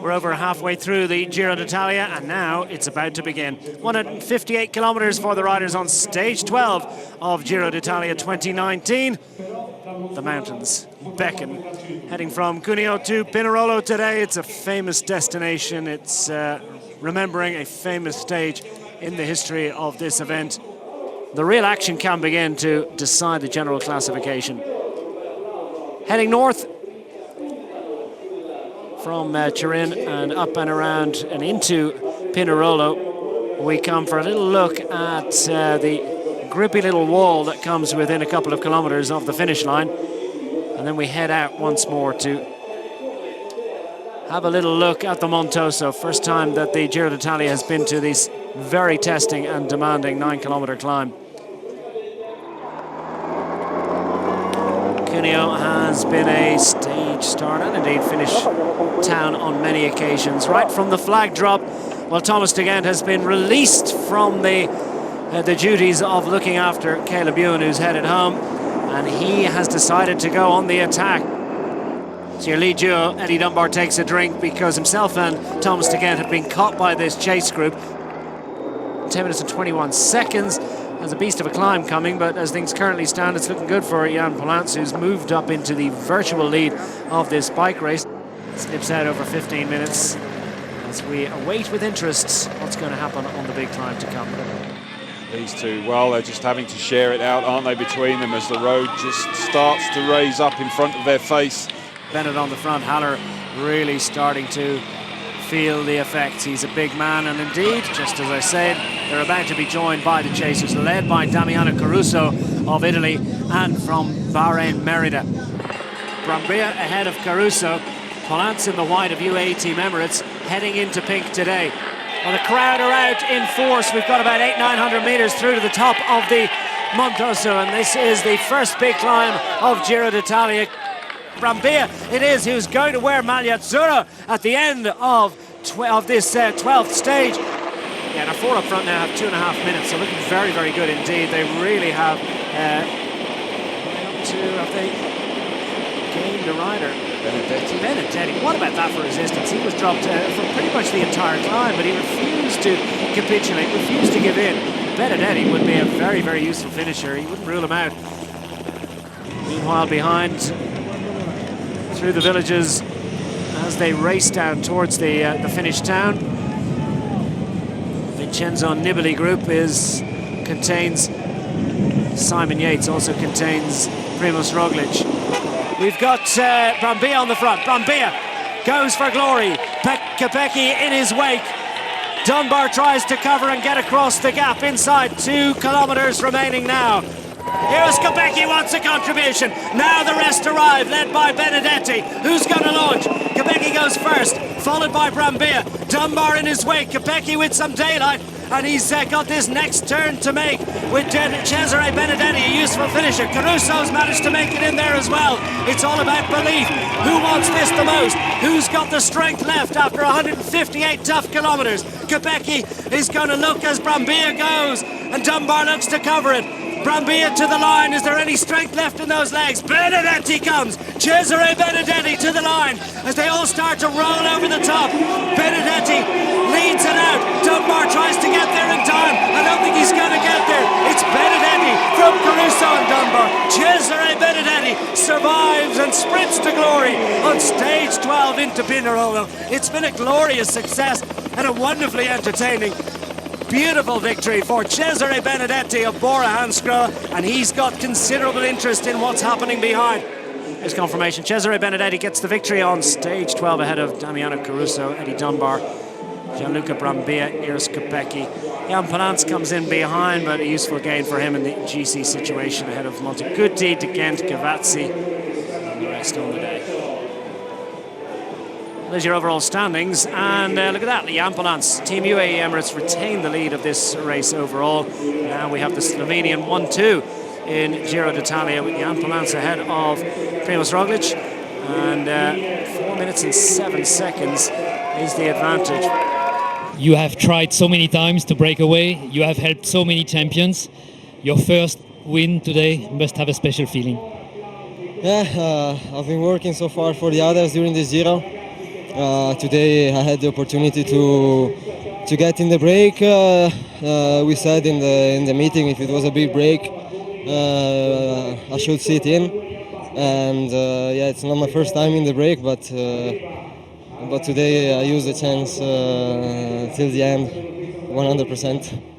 We're over halfway through the Giro d'Italia, and now it's about to begin. 158 kilometers for the riders on stage 12 of Giro d'Italia 2019. The mountains beckon. Heading from Cuneo to Pinerolo today. It's a famous destination. It's remembering a famous stage in the history of this event. The real action can begin to decide the general classification. Heading north from Turin and up and around and into Pinerolo, we come for a little look at the grippy little wall that comes within a couple of kilometers of the finish line. And then we head out once more to have a little look at the Montoso. First time that the Giro d'Italia has been to this very testing and demanding 9-kilometer climb. Cuneo has been a stage start and indeed finish town on many occasions. Right from the flag drop, well, Thomas de Gendt has been released from the duties of looking after Caleb Ewan, who's headed home, and he has decided to go on the attack. So your lead duo, Eddie Dunbar, takes a drink because himself and Thomas de Gendt have been caught by this chase group. 10 minutes and 21 seconds. There's a beast of a climb coming, but as things currently stand, it's looking good for Jan Polans, who's moved up into the virtual lead of this bike race. Snips out over 15 minutes as we await with interest what's going to happen on the big climb to come. These two, well, they're just having to share it out, aren't they, between them as the road just starts to raise up in front of their face. Bennett on the front, Haller really starting to feel the effects. He's a big man, and indeed, just as I said, they're about to be joined by the chasers, led by Damiano Caruso of Italy and from Bahrain Merida. Brambilla ahead of Caruso, Polans in the white of UAE Team Emirates, heading into pink today. Well, the crowd are out in force. We've got about 800-900 meters through to the top of the Montoso, and this is the first big climb of Giro d'Italia. Brambilla it is, who's going to wear Maglia Azzurra at the end of this 12th stage. Yeah, and our four up front now have 2.5 minutes, so looking very, very good indeed. They really have have they gained a rider? Benedetti. What about that for resistance? He was dropped for pretty much the entire climb, but he refused to capitulate, refused to give in. Benedetti would be a very, very useful finisher. He wouldn't rule him out. Meanwhile, behind, through the villages as they race down towards the finish town. Vincenzo Nibali group contains Simon Yates, also contains Primož Roglic. We've got Brambilla on the front. Brambilla goes for glory. Kopecky in his wake. Dunbar tries to cover and get across the gap inside. 2 kilometers remaining now. Here's Kopecky, wants a contribution. Now the rest arrive, led by Benedetti. Who's going to launch? Kopecky goes first, followed by Brambilla. Dunbar in his wake. Kopecky with some daylight, and he's got this next turn to make with Cesare Benedetti, a useful finisher. Caruso's managed to make it in there as well. It's all about belief. Who wants this the most? Who's got the strength left after 158 tough kilometers? Kopecky is going to look as Brambilla goes, and Dunbar looks to cover it. Brambilla to the line. Is there any strength left in those legs? Benedetti comes. Cesare Benedetti to the line as they all start to roll over the top. Benedetti leads it out. Dunbar tries to get there in time. I don't think he's going to get there. It's Benedetti from Caruso and Dunbar. Cesare Benedetti survives and sprints to glory on stage 12 into Pinerolo. It's been a glorious success and a wonderfully entertaining, beautiful victory for Cesare Benedetti of Bora Hansgrohe, and he's got considerable interest in what's happening behind. There's confirmation. Cesare Benedetti gets the victory on stage 12 ahead of Damiano Caruso, Eddie Dunbar, Gianluca Brambilla, Iris Kopecky. Jan Polans comes in behind, but a useful gain for him in the GC situation ahead of Montecuti, de Gendt, Gavazzi, and the rest on the day. There's your overall standings, and look at that, Jan Polans. Team UAE Emirates retain the lead of this race overall. Now we have the Slovenian 1-2 in Giro d'Italia with Jan Polans ahead of Primož Roglic, and 4 minutes and 7 seconds is the advantage. You have tried so many times to break away, you have helped so many champions. Your first win today must have a special feeling. Yeah, I've been working so far for the others during this Giro. Today I had the opportunity to get in the break. We said in the meeting if it was a big break, I should sit in. And yeah, it's not my first time in the break, but today I used the chance till the end, 100%.